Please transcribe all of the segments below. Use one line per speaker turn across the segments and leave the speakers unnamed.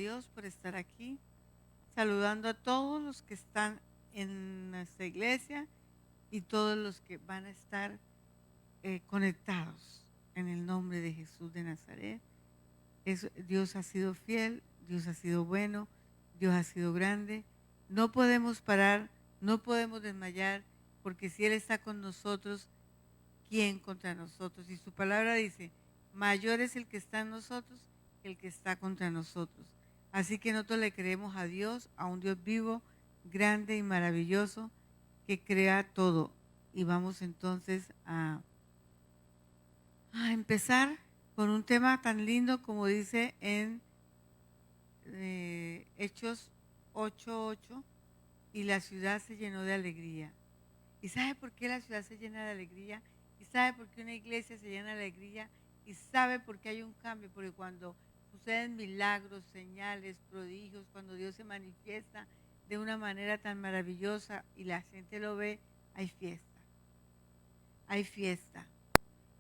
Dios por estar aquí, saludando a todos los que están en nuestra iglesia y todos los que van a estar conectados en el nombre de Jesús de Nazaret. Dios ha sido fiel, Dios ha sido bueno, Dios ha sido grande. No podemos parar, no podemos desmayar, porque si Él está con nosotros, ¿quién contra nosotros? Y su palabra dice, mayor es el que está en nosotros que el que está contra nosotros. Así que nosotros le creemos a Dios, a un Dios vivo, grande y maravilloso, que crea todo. Y vamos entonces a empezar con un tema tan lindo como dice en Hechos 8:8, y la ciudad se llenó de alegría. ¿Y sabe por qué la ciudad se llena de alegría? ¿Y sabe por qué una iglesia se llena de alegría? ¿Y sabe por qué hay un cambio? Porque cuando suceden milagros, señales, prodigios, cuando Dios se manifiesta de una manera tan maravillosa y la gente lo ve, hay fiesta. Hay fiesta,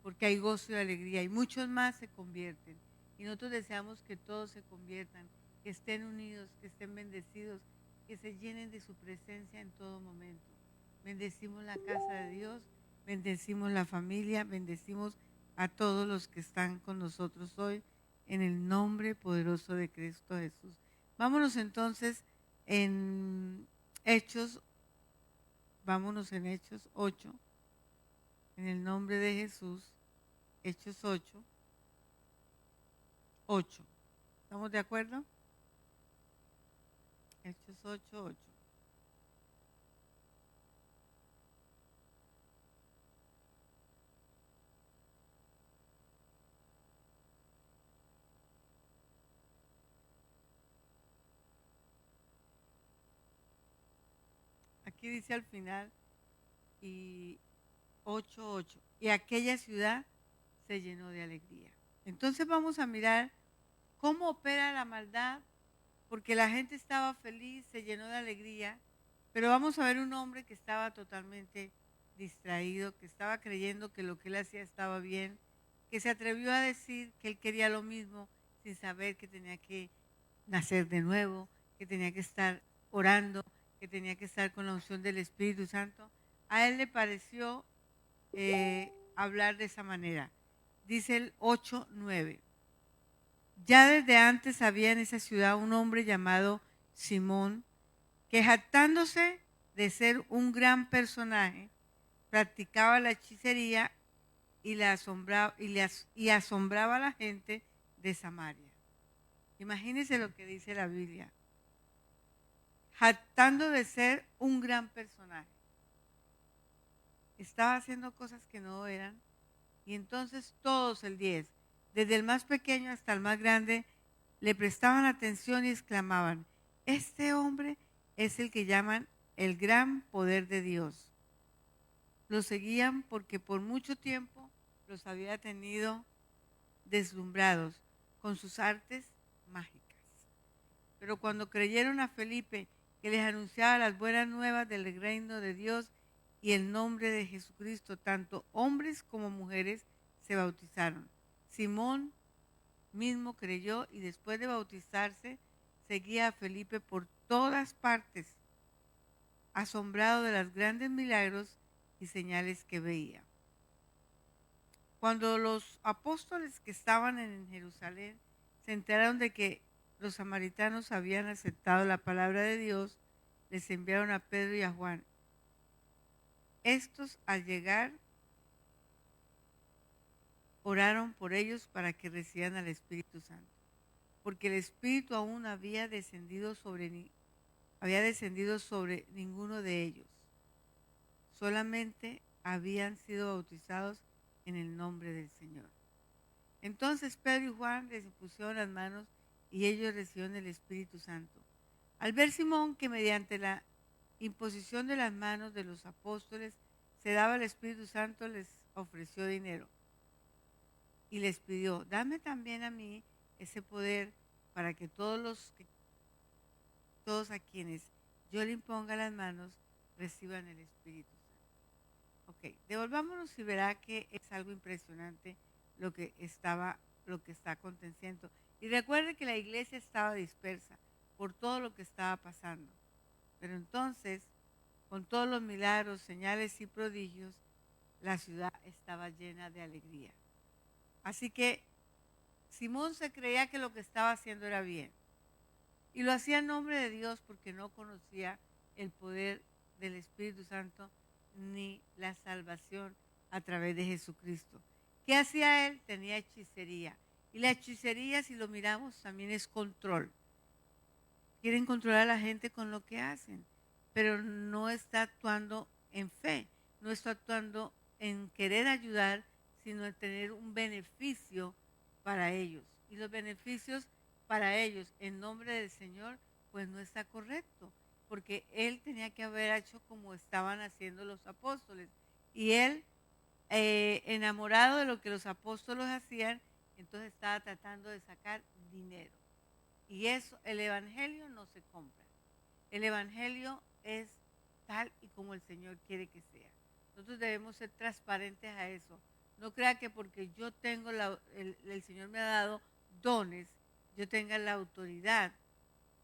porque hay gozo y alegría, y muchos más se convierten. Y nosotros deseamos que todos se conviertan, que estén unidos, que estén bendecidos, que se llenen de su presencia en todo momento. Bendecimos la casa de Dios, bendecimos la familia, bendecimos a todos los que están con nosotros hoy, en el nombre poderoso de Cristo Jesús. Vámonos entonces en Hechos, vámonos en Hechos 8, en el nombre de Jesús. Hechos 8. ¿Estamos de acuerdo? Hechos 8:8. Aquí dice al final, y 8:8. Y aquella ciudad se llenó de alegría. Entonces vamos a mirar cómo opera la maldad, porque la gente estaba feliz, se llenó de alegría, pero vamos a ver un hombre que estaba totalmente distraído, que estaba creyendo que lo que él hacía estaba bien, que se atrevió a decir que él quería lo mismo sin saber que tenía que nacer de nuevo, que tenía que estar orando, que tenía que estar con la unción del Espíritu Santo. A él le pareció hablar de esa manera. Dice el 8:9. Ya desde antes había en esa ciudad un hombre llamado Simón, que jactándose de ser un gran personaje, practicaba la hechicería y asombraba a la gente de Samaria. Imagínense lo que dice la Biblia. Jactando de ser un gran personaje. Estaba haciendo cosas que no eran. Y entonces todos, el 10, desde el más pequeño hasta el más grande, le prestaban atención y exclamaban, este hombre es el que llaman el gran poder de Dios. Lo seguían porque por mucho tiempo los había tenido deslumbrados con sus artes mágicas. Pero cuando creyeron a Felipe, que les anunciaba las buenas nuevas del reino de Dios y el nombre de Jesucristo, tanto hombres como mujeres se bautizaron. Simón mismo creyó y después de bautizarse seguía a Felipe por todas partes, asombrado de los grandes milagros y señales que veía. Cuando los apóstoles que estaban en Jerusalén se enteraron de que los samaritanos habían aceptado la palabra de Dios, les enviaron a Pedro y a Juan. Estos, al llegar, oraron por ellos para que recibieran al Espíritu Santo, porque el Espíritu aún había descendido sobre ninguno de ellos. Solamente habían sido bautizados en el nombre del Señor. Entonces Pedro y Juan les impusieron las manos y ellos recibieron el Espíritu Santo. Al ver Simón que mediante la imposición de las manos de los apóstoles se daba el Espíritu Santo, les ofreció dinero y les pidió, dame también a mí ese poder para que todos a quienes yo le imponga las manos reciban el Espíritu Santo. Ok, devolvámonos y verá que es algo impresionante lo que está aconteciendo. Y recuerde que la iglesia estaba dispersa por todo lo que estaba pasando. Pero entonces, con todos los milagros, señales y prodigios, la ciudad estaba llena de alegría. Así que Simón se creía que lo que estaba haciendo era bien. Y lo hacía en nombre de Dios porque no conocía el poder del Espíritu Santo ni la salvación a través de Jesucristo. ¿Qué hacía él? Tenía hechicería. Y la hechicería, si lo miramos, también es control. Quieren controlar a la gente con lo que hacen, pero no está actuando en fe, no está actuando en querer ayudar, sino en tener un beneficio para ellos. Y los beneficios para ellos en nombre del Señor, pues no está correcto, porque él tenía que haber hecho como estaban haciendo los apóstoles. Y él, enamorado de lo que los apóstoles hacían, entonces estaba tratando de sacar dinero. Y eso, el evangelio no se compra. El evangelio es tal y como el Señor quiere que sea. Nosotros debemos ser transparentes a eso. No crea que porque yo tengo el Señor me ha dado dones, yo tenga la autoridad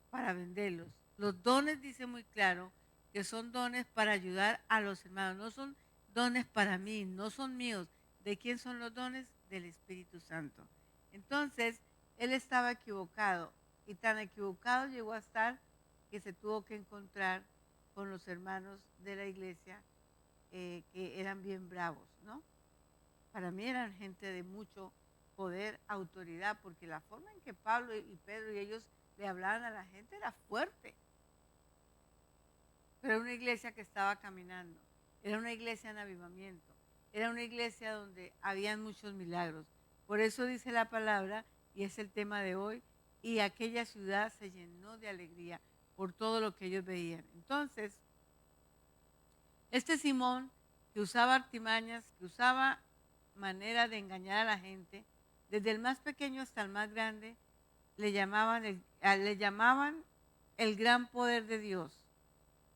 para venderlos. Los dones dice muy claro que son dones para ayudar a los hermanos, no son dones para mí, no son míos. ¿De quién son los dones? Del Espíritu Santo. Entonces, él estaba equivocado y tan equivocado llegó a estar que se tuvo que encontrar con los hermanos de la iglesia que eran bien bravos, ¿no? Para mí eran gente de mucho poder, autoridad, porque la forma en que Pablo y Pedro y ellos le hablaban a la gente era fuerte. Pero era una iglesia que estaba caminando, era una iglesia en avivamiento, era una iglesia donde habían muchos milagros. Por eso dice la palabra, y es el tema de hoy, y aquella ciudad se llenó de alegría por todo lo que ellos veían. Entonces, este Simón, que usaba artimañas, que usaba manera de engañar a la gente, desde el más pequeño hasta el más grande, le llamaban el gran poder de Dios.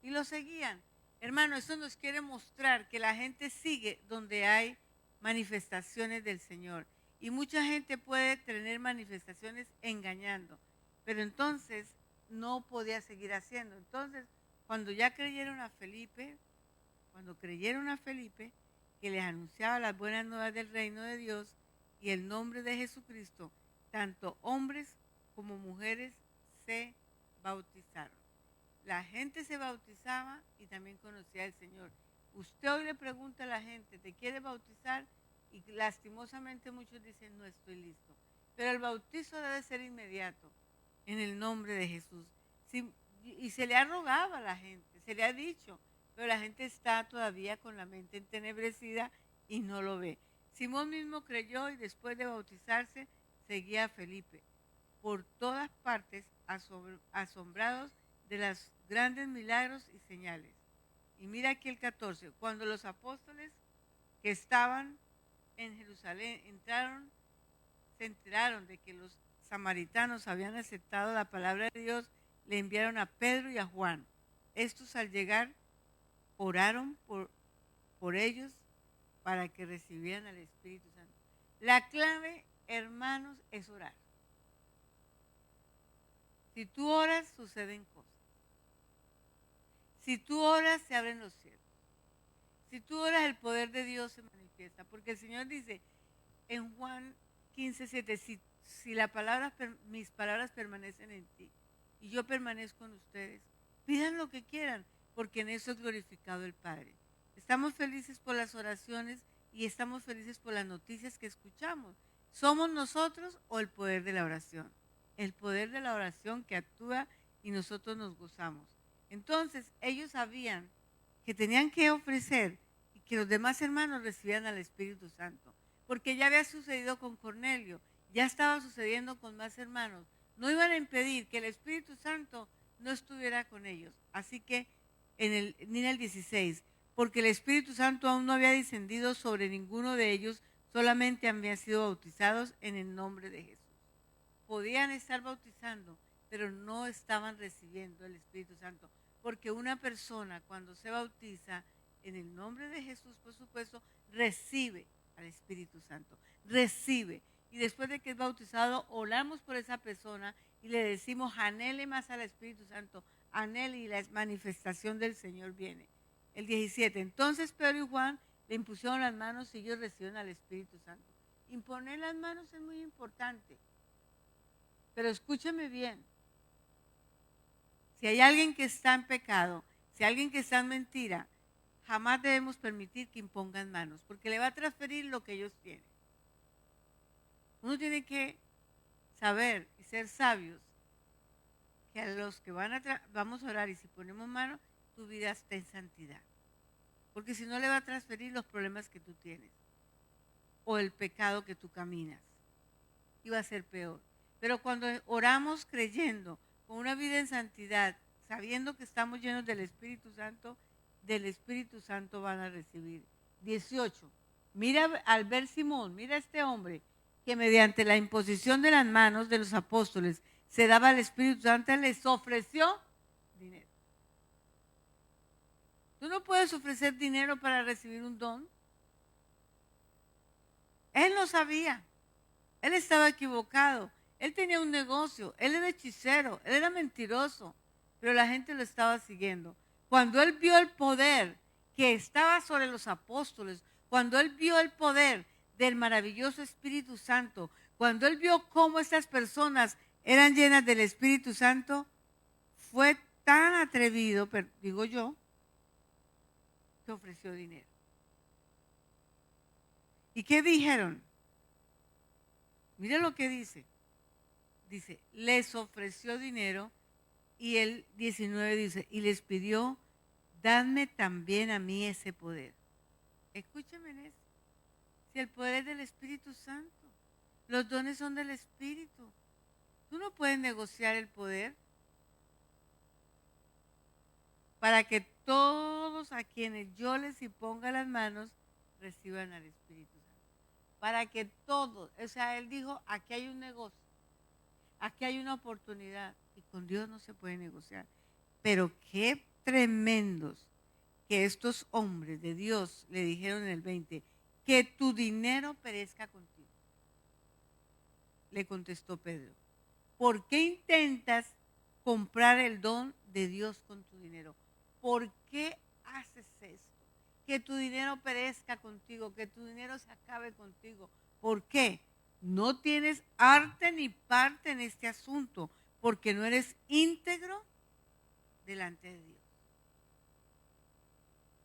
Y lo seguían. Hermano, eso nos quiere mostrar que la gente sigue donde hay manifestaciones del Señor. Y mucha gente puede tener manifestaciones engañando, pero entonces no podía seguir haciendo. Entonces, cuando ya creyeron a Felipe, que les anunciaba las buenas nuevas del reino de Dios y el nombre de Jesucristo, tanto hombres como mujeres se bautizaron. La gente se bautizaba y también conocía al Señor. Usted hoy le pregunta a la gente, ¿te quiere bautizar? Y lastimosamente muchos dicen, no estoy listo. Pero el bautizo debe ser inmediato, en el nombre de Jesús. Y se le ha rogado a la gente, se le ha dicho, pero la gente está todavía con la mente entenebrecida y no lo ve. Simón mismo creyó y después de bautizarse seguía a Felipe por todas partes, asombrados de los grandes milagros y señales. Y mira aquí el 14, cuando los apóstoles que estaban en Jerusalén se enteraron de que los samaritanos habían aceptado la palabra de Dios, le enviaron a Pedro y a Juan. Estos al llegar oraron por ellos para que recibieran al Espíritu Santo. La clave, hermanos, es orar. Si tú oras, suceden cosas. Si tú oras, se abren los cielos. Si tú oras, el poder de Dios se manifiesta. Porque el Señor dice en Juan 15:7, si mis palabras permanecen en ti y yo permanezco en ustedes, pidan lo que quieran, porque en eso es glorificado el Padre. Estamos felices por las oraciones y estamos felices por las noticias que escuchamos. ¿Somos nosotros o el poder de la oración? El poder de la oración que actúa y nosotros nos gozamos. Entonces, ellos sabían que tenían que ofrecer y que los demás hermanos recibieran al Espíritu Santo, porque ya había sucedido con Cornelio, ya estaba sucediendo con más hermanos. No iban a impedir que el Espíritu Santo no estuviera con ellos. Así que ni en el 16, porque el Espíritu Santo aún no había descendido sobre ninguno de ellos, solamente habían sido bautizados en el nombre de Jesús. Podían estar bautizando, pero no estaban recibiendo el Espíritu Santo, porque una persona cuando se bautiza en el nombre de Jesús, por supuesto, recibe al Espíritu Santo, recibe. y después de que es bautizado, oramos por esa persona y le decimos, anhele más al Espíritu Santo, anhele y la manifestación del Señor viene. El 17, entonces Pedro y Juan le impusieron las manos y ellos recibieron al Espíritu Santo. Imponer las manos es muy importante, pero escúcheme bien. Si hay alguien que está en pecado, si hay alguien que está en mentira, jamás debemos permitir que impongan manos, porque le va a transferir lo que ellos tienen. Uno tiene que saber y ser sabios que a los que vamos a orar y si ponemos manos, tu vida está en santidad. Porque si no le va a transferir los problemas que tú tienes o el pecado que tú caminas. Y va a ser peor. Pero cuando oramos creyendo, con una vida en santidad, sabiendo que estamos llenos del Espíritu Santo van a recibir. 18. Mira al ver Simón, mira a este hombre que mediante la imposición de las manos de los apóstoles se daba al Espíritu Santo, les ofreció dinero. Tú no puedes ofrecer dinero para recibir un don. Él no sabía. Él estaba equivocado. Él tenía un negocio. Él era hechicero. Él era mentiroso. Pero la gente lo estaba siguiendo. Cuando él vio el poder que estaba sobre los apóstoles, cuando él vio el poder del maravilloso Espíritu Santo, cuando él vio cómo estas personas eran llenas del Espíritu Santo, fue tan atrevido, digo yo, que ofreció dinero. ¿Y qué dijeron? Mire lo que dice. Dice, les ofreció dinero y el 19 dice, y les pidió, dadme también a mí ese poder. Escúcheme en eso. Si el poder es del Espíritu Santo, los dones son del Espíritu. Tú no puedes negociar el poder para que todos a quienes yo les imponga las manos reciban al Espíritu Santo. Para que todos, o sea, él dijo, aquí hay un negocio, aquí hay una oportunidad y con Dios no se puede negociar. Pero qué tremendos que estos hombres de Dios le dijeron en el 20, que tu dinero perezca contigo. Le contestó Pedro, ¿por qué intentas comprar el don de Dios con tu dinero? ¿Por qué haces esto? Que tu dinero perezca contigo, que tu dinero se acabe contigo. ¿Por qué? No tienes arte ni parte en este asunto, porque no eres íntegro delante de Dios.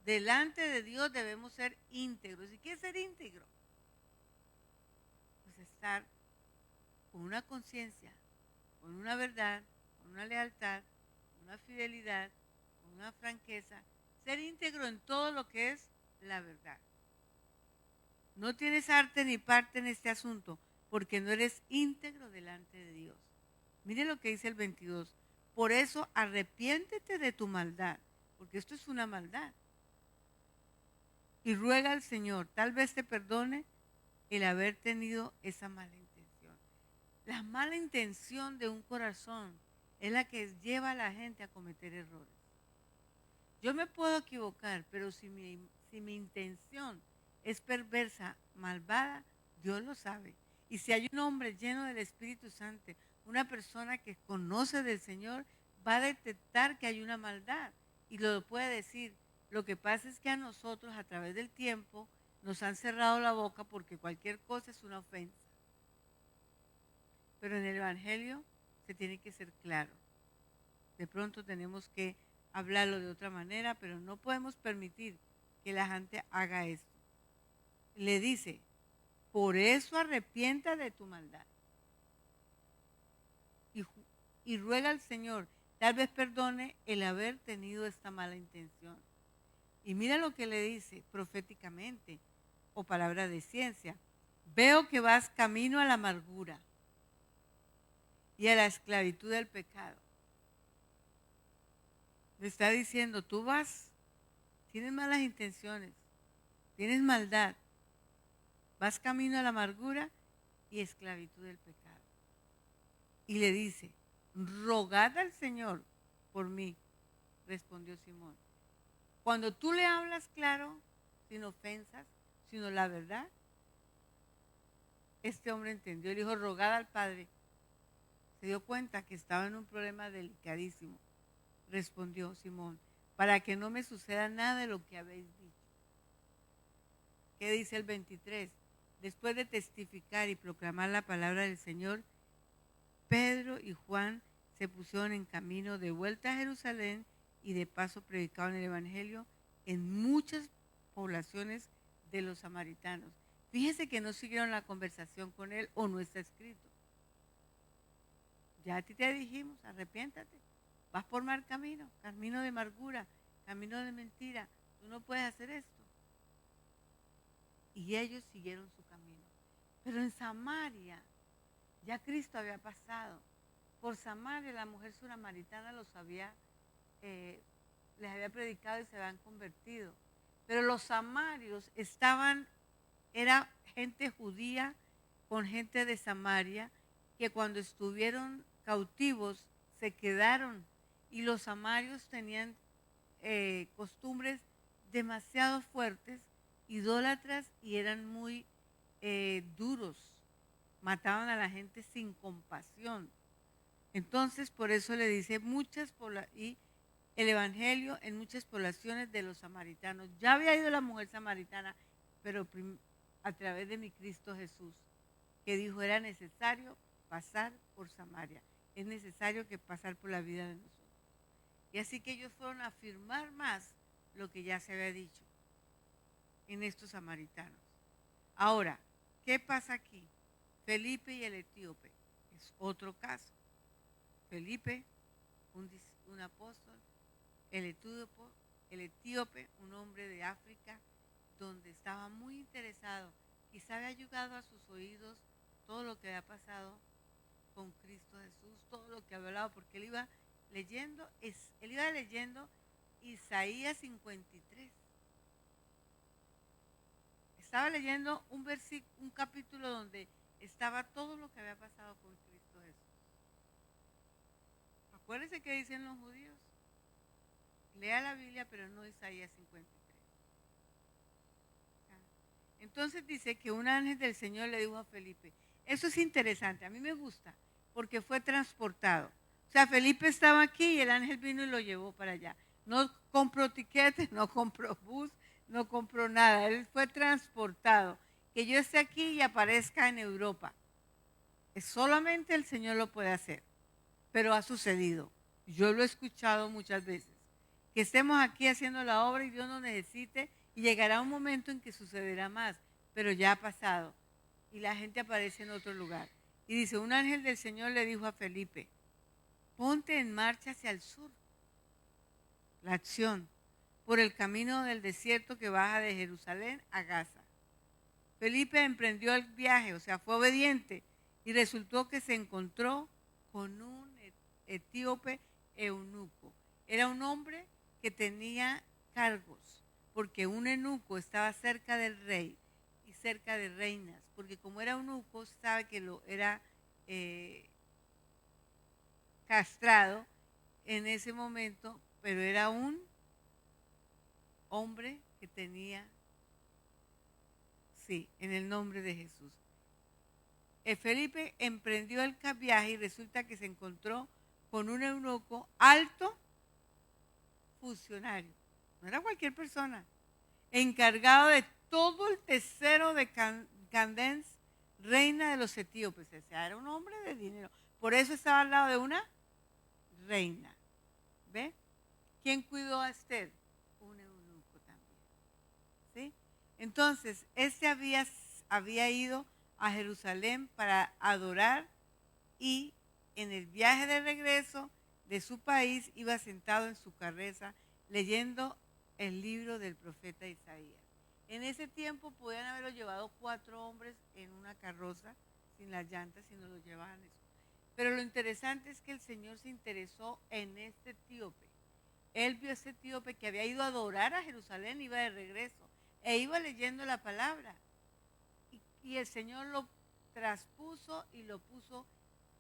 Delante de Dios debemos ser íntegros. ¿Y qué es ser íntegro? Pues estar con una conciencia, con una verdad, con una lealtad, con una fidelidad, con una franqueza. Ser íntegro en todo lo que es la verdad. No tienes arte ni parte en este asunto, porque no eres íntegro delante de Dios. Mire lo que dice el 22. Por eso arrepiéntete de tu maldad, porque esto es una maldad. Y ruega al Señor, tal vez te perdone el haber tenido esa mala intención. La mala intención de un corazón es la que lleva a la gente a cometer errores. Yo me puedo equivocar, pero si mi intención es perversa, malvada, Dios lo sabe. Y si hay un hombre lleno del Espíritu Santo, una persona que conoce del Señor, va a detectar que hay una maldad y lo puede decir. Lo que pasa es que a nosotros a través del tiempo nos han cerrado la boca porque cualquier cosa es una ofensa. Pero en el Evangelio se tiene que ser claro. De pronto tenemos que hablarlo de otra manera, pero no podemos permitir que la gente haga esto. Le dice, por eso arrepienta de tu maldad. Y ruega al Señor, tal vez perdone el haber tenido esta mala intención. Y mira lo que le dice proféticamente, o palabra de ciencia. Veo que vas camino a la amargura y a la esclavitud del pecado. Le está diciendo, tú tienes malas intenciones, tienes maldad, vas camino a la amargura y esclavitud del pecado. Y le dice, rogad al Señor por mí, respondió Simón. Cuando tú le hablas claro, sin ofensas, sino la verdad, este hombre entendió, le dijo, rogad al Padre. Se dio cuenta que estaba en un problema delicadísimo. Respondió Simón, para que no me suceda nada de lo que habéis dicho. ¿Qué dice el 23? Después de testificar y proclamar la palabra del Señor, Pedro y Juan se pusieron en camino de vuelta a Jerusalén y de paso predicaron el Evangelio en muchas poblaciones de los samaritanos. Fíjense que no siguieron la conversación con él o no está escrito. Ya a ti te dijimos, arrepiéntate, vas por mal camino, camino de amargura, camino de mentira, tú no puedes hacer esto. Y ellos siguieron su camino. Pero en Samaria, ya Cristo había pasado. Por Samaria la mujer samaritana les había predicado y se habían convertido. Pero los samarios era gente judía con gente de Samaria que cuando estuvieron cautivos se quedaron y los samarios tenían costumbres demasiado fuertes, idólatras y eran muy duros, mataban a la gente sin compasión. Entonces por eso le dice y el evangelio en muchas poblaciones de los samaritanos. Ya había ido la mujer samaritana, pero a través de mi Cristo Jesús, que dijo era necesario pasar por Samaria, es necesario que pasar por la vida de nosotros. Y así que ellos fueron a afirmar más lo que ya se había dicho en estos samaritanos. Ahora, ¿qué pasa aquí? Felipe y el etíope, es otro caso. Felipe, un apóstol, el etíope, un hombre de África, donde estaba muy interesado, quizá había llegado a sus oídos todo lo que había pasado con Cristo Jesús, todo lo que había hablado, porque él iba leyendo Isaías 53. Estaba leyendo un capítulo donde estaba todo lo que había pasado con Cristo Jesús. Acuérdense que dicen los judíos, lea la Biblia, pero no Isaías 53. Entonces dice que un ángel del Señor le dijo a Felipe, eso es interesante, a mí me gusta, porque fue transportado. O sea, Felipe estaba aquí y el ángel vino y lo llevó para allá. No compró tiquetes, no compró bus, no compró nada, él fue transportado. Que yo esté aquí y aparezca en Europa. Solamente el Señor lo puede hacer, pero ha sucedido. Yo lo he escuchado muchas veces. Que estemos aquí haciendo la obra y Dios nos necesite y llegará un momento en que sucederá más, pero ya ha pasado y la gente aparece en otro lugar. Y dice, un ángel del Señor le dijo a Felipe, ponte en marcha hacia el sur, la acción, por el camino del desierto que baja de Jerusalén a Gaza. Felipe emprendió el viaje, o sea, fue obediente y resultó que se encontró con un etíope eunuco. Era un hombre que tenía cargos, porque un eunuco estaba cerca del rey y cerca de reinas, porque como era eunuco, sabe que lo era castrado en ese momento, pero era un hombre que tenía, sí, en el nombre de Jesús. Felipe emprendió el viaje y resulta que se encontró con un eunuco alto funcionario, no era cualquier persona, encargado de todo el tesoro de Candens, reina de los etíopes. O sea, era un hombre de dinero. Por eso estaba al lado de una reina. ¿Ve? ¿Quién cuidó a Esther? Un eunuco también. ¿Sí? Entonces, había ido a Jerusalén para adorar y en el viaje de regreso de su país iba sentado en su carreza leyendo el libro del profeta Isaías. En ese tiempo podían haberlo llevado 4 hombres en una carroza sin las llantas y no lo llevaban eso. Pero lo interesante es que el Señor se interesó en este etíope. Él vio a ese etíope que había ido a adorar a Jerusalén, iba de regreso e iba leyendo la palabra. Y el Señor lo traspuso y lo puso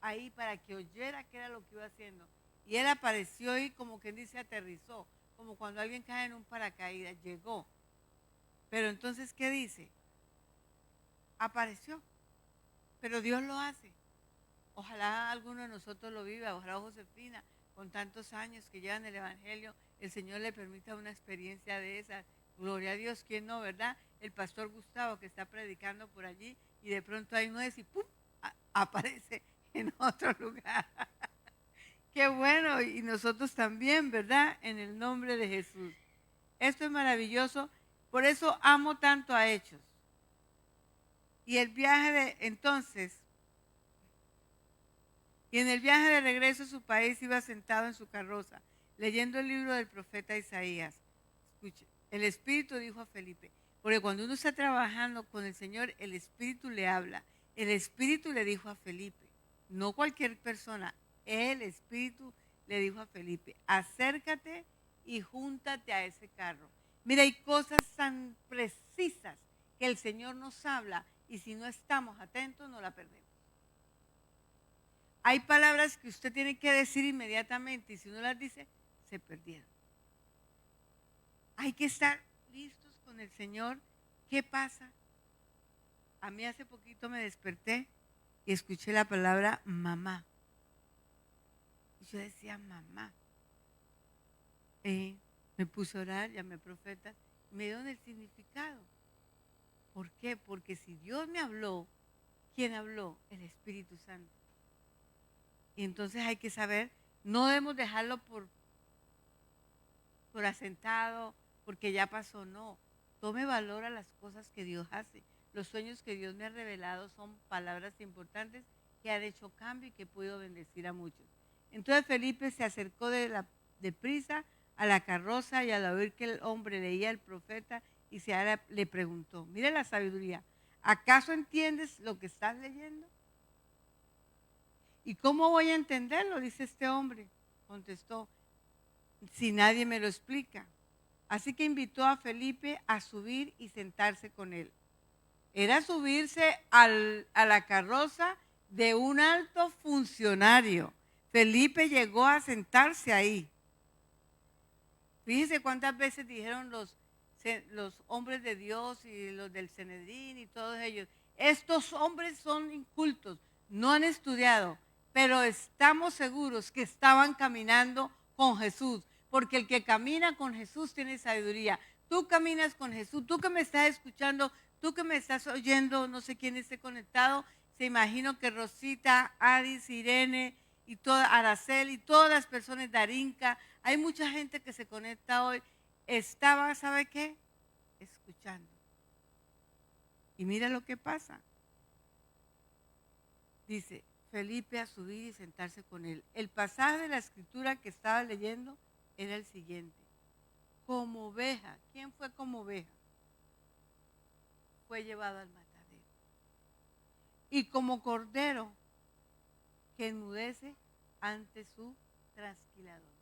ahí para que oyera qué era lo que iba haciendo. Y él apareció y como quien dice aterrizó, como cuando alguien cae en un paracaídas, llegó. Pero entonces, ¿qué dice? Apareció. pero Dios lo hace. Ojalá alguno de nosotros lo viva, ojalá Josefina, con tantos años que llevan el Evangelio, el Señor le permita una experiencia de esas. Gloria a Dios, ¿quién no, verdad? El pastor Gustavo que está predicando por allí y de pronto hay nuez y ¡pum! Aparece en otro lugar. Qué bueno, y nosotros también, ¿verdad? En el nombre de Jesús. Esto es maravilloso, por eso amo tanto a Hechos. Y el viaje de entonces, y en el viaje de regreso a su país iba sentado en su carroza, leyendo el libro del profeta Isaías. Escuche, el Espíritu dijo a Felipe, porque cuando uno está trabajando con el Señor, el Espíritu le habla. El Espíritu le dijo a Felipe, no cualquier persona, el Espíritu le dijo a Felipe, acércate y júntate a ese carro. Mira, hay cosas tan precisas que el Señor nos habla y si no estamos atentos no la perdemos. Hay palabras que usted tiene que decir inmediatamente y si no las dice, se perdieron. Hay que estar listos con el Señor. ¿Qué pasa? A mí hace poquito me desperté y escuché la palabra mamá. Y yo decía, mamá. Me puse a orar, llamé profeta, me dio el significado. ¿Por qué? Porque si Dios me habló, ¿quién habló? El Espíritu Santo. Y entonces hay que saber, no debemos dejarlo por asentado, porque ya pasó, no. Tome valor a las cosas que Dios hace. Los sueños que Dios me ha revelado son palabras importantes que han hecho cambio y que puedo bendecir a muchos. Entonces Felipe se acercó deprisa a la carroza y al oír que el hombre leía el profeta y le preguntó, mire la sabiduría, ¿acaso entiendes lo que estás leyendo? ¿Y cómo voy a entenderlo? Dice este hombre. Contestó, si nadie me lo explica. Así que invitó a Felipe a subir y sentarse con él. Era subirse a la carroza de un alto funcionario. Felipe llegó a sentarse ahí. Fíjense cuántas veces dijeron los hombres de Dios y los del Sanedrín y todos ellos, estos hombres son incultos, no han estudiado, pero estamos seguros que estaban caminando con Jesús, porque el que camina con Jesús tiene sabiduría. Tú caminas con Jesús, tú que me estás escuchando, tú que me estás oyendo, no sé quién esté conectado, se imagino que Rosita, Adis, Irene, y toda Araceli, y todas las personas de Arinca, hay mucha gente que se conecta hoy, estaba, ¿sabe qué? Escuchando. Y mira lo que pasa. Dice, Felipe a subir y sentarse con él. El pasaje de la escritura que estaba leyendo era el siguiente. Como oveja, ¿quién fue como oveja? Fue llevado al matadero. Y como cordero que enmudece ante su trasquilador.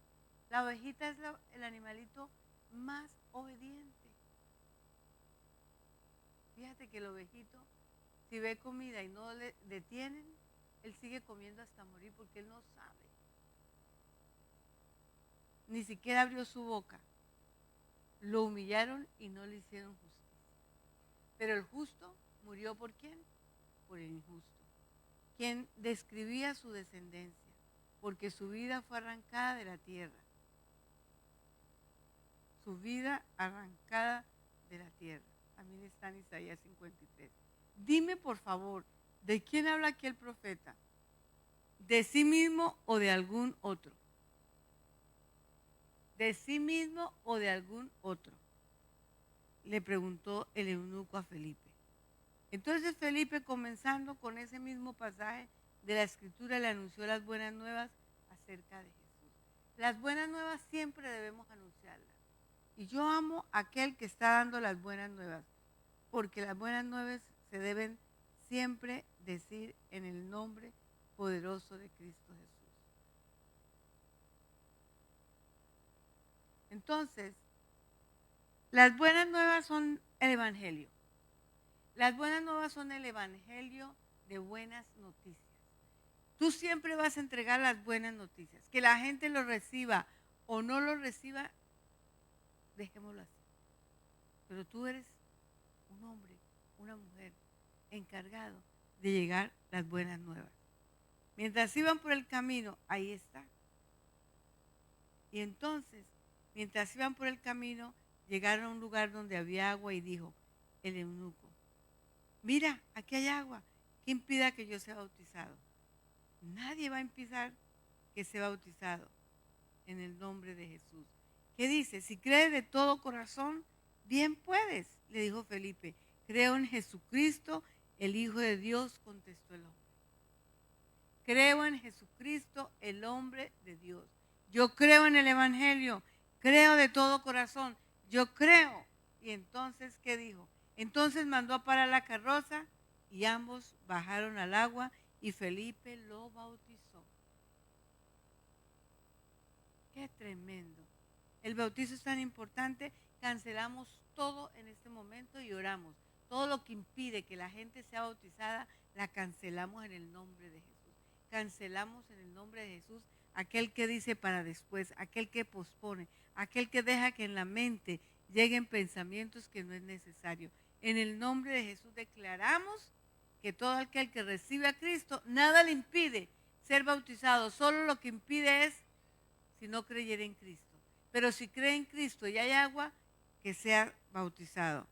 La ovejita es el animalito más obediente. Fíjate que el ovejito, si ve comida y no le detienen, él sigue comiendo hasta morir porque él no sabe. Ni siquiera abrió su boca. Lo humillaron y no le hicieron justicia. Pero el justo murió ¿por quién? Por el injusto. Quien describía su descendencia, porque su vida fue arrancada de la tierra. Su vida arrancada de la tierra. También está en Isaías 53. Dime por favor, ¿de quién habla aquí el profeta? ¿De sí mismo o de algún otro? ¿De sí mismo o de algún otro? Le preguntó el eunuco a Felipe. Entonces Felipe, comenzando con ese mismo pasaje de la escritura, le anunció las buenas nuevas acerca de Jesús. Las buenas nuevas siempre debemos anunciarlas. Y yo amo a aquel que está dando las buenas nuevas, porque las buenas nuevas se deben siempre decir en el nombre poderoso de Cristo Jesús. Entonces, las buenas nuevas son el Evangelio. Las buenas nuevas son el Evangelio de buenas noticias. Tú siempre vas a entregar las buenas noticias. Que la gente lo reciba o no lo reciba, dejémoslo así. Pero tú eres un hombre, una mujer encargado de llegar las buenas nuevas. Mientras iban por el camino, ahí está. Y entonces, mientras iban por el camino, llegaron a un lugar donde había agua y dijo el eunuco: mira, aquí hay agua, ¿qué impida que yo sea bautizado? Nadie va a impedir que sea bautizado en el nombre de Jesús. ¿Qué dice? Si crees de todo corazón, bien puedes, le dijo Felipe. Creo en Jesucristo, el Hijo de Dios, contestó el hombre. Creo en Jesucristo, el hombre de Dios. Yo creo en el Evangelio, creo de todo corazón, yo creo. Y entonces, ¿qué dijo? Entonces mandó a parar la carroza y ambos bajaron al agua y Felipe lo bautizó. ¡Qué tremendo! El bautizo es tan importante. Cancelamos todo en este momento y oramos. Todo lo que impide que la gente sea bautizada, la cancelamos en el nombre de Jesús. Cancelamos en el nombre de Jesús aquel que dice para después, aquel que pospone, aquel que deja que en la mente lleguen pensamientos que no es necesario. En el nombre de Jesús declaramos que todo aquel que recibe a Cristo, nada le impide ser bautizado. Solo lo que impide es si no creyera en Cristo. Pero si cree en Cristo y hay agua, que sea bautizado.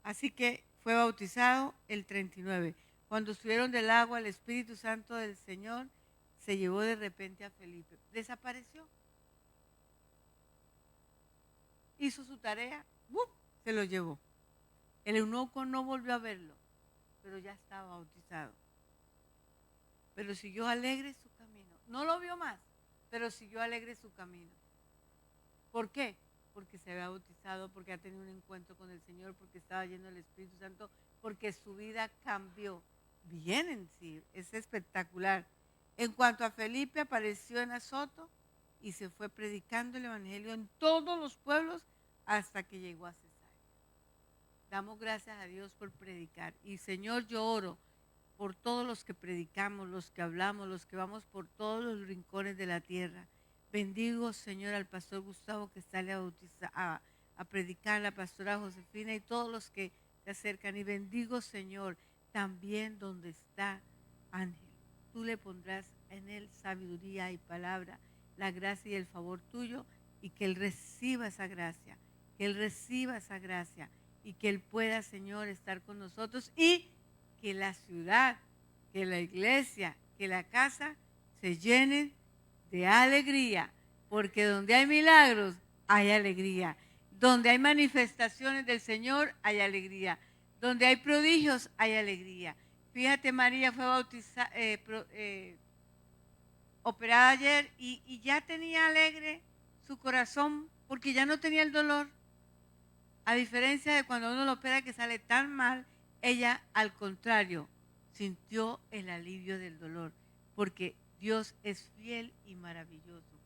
Así que fue bautizado el 39. Cuando subieron del agua, el Espíritu Santo del Señor se llevó de repente a Felipe. Desapareció. Hizo su tarea, se lo llevó. El eunuco no volvió a verlo, pero ya estaba bautizado. Pero siguió alegre su camino. No lo vio más, pero siguió alegre su camino. ¿Por qué? Porque se había bautizado, porque ha tenido un encuentro con el Señor, porque estaba lleno del Espíritu Santo, porque su vida cambió. Bien en sí, es espectacular. En cuanto a Felipe, apareció en Azoto y se fue predicando el Evangelio en todos los pueblos hasta que llegó a Cesarea. Damos gracias a Dios por predicar. Y Señor, yo oro por todos los que predicamos, los que hablamos, los que vamos por todos los rincones de la tierra. Bendigo, Señor, al pastor Gustavo que sale a predicar, la pastora Josefina y todos los que se acercan. Y bendigo, Señor, también donde está Ángel. Tú le pondrás en él sabiduría y palabra, la gracia y el favor tuyo, y que él reciba esa gracia, que él reciba esa gracia y que él pueda, Señor, estar con nosotros y que la ciudad, que la iglesia, que la casa se llenen de alegría, porque donde hay milagros hay alegría, donde hay manifestaciones del Señor hay alegría, donde hay prodigios hay alegría. Fíjate, María fue bautizada, operada ayer y ya tenía alegre su corazón porque ya no tenía el dolor. A diferencia de cuando uno lo opera que sale tan mal, ella al contrario sintió el alivio del dolor, porque Dios es fiel y maravilloso.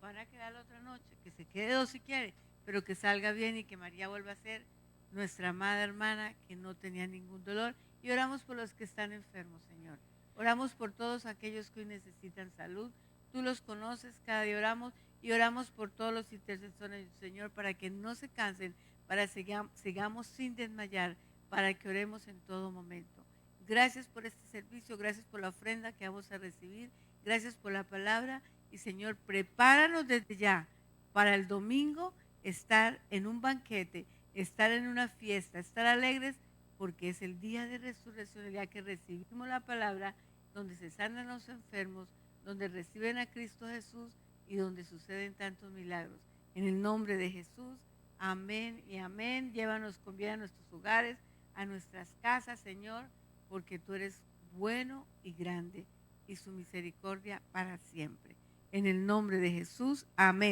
Van a quedar la otra noche, que se quede dos si quiere, pero que salga bien y que María vuelva a ser nuestra amada hermana que no tenía ningún dolor. Y oramos por los que están enfermos, Señor. Oramos por todos aquellos que hoy necesitan salud. Tú los conoces, cada día oramos y oramos por todos los intercesores, Señor, para que no se cansen, para que sigamos sin desmayar, para que oremos en todo momento. Gracias por este servicio, gracias por la ofrenda que vamos a recibir, gracias por la palabra y Señor, prepáranos desde ya para el domingo estar en un banquete, estar en una fiesta, estar alegres porque es el día de resurrección, el día que recibimos la palabra, donde se sanan los enfermos, donde reciben a Cristo Jesús y donde suceden tantos milagros. En el nombre de Jesús, amén y amén. Llévanos con bien a nuestros hogares, a nuestras casas, Señor, porque tú eres bueno y grande y su misericordia para siempre. En el nombre de Jesús, amén.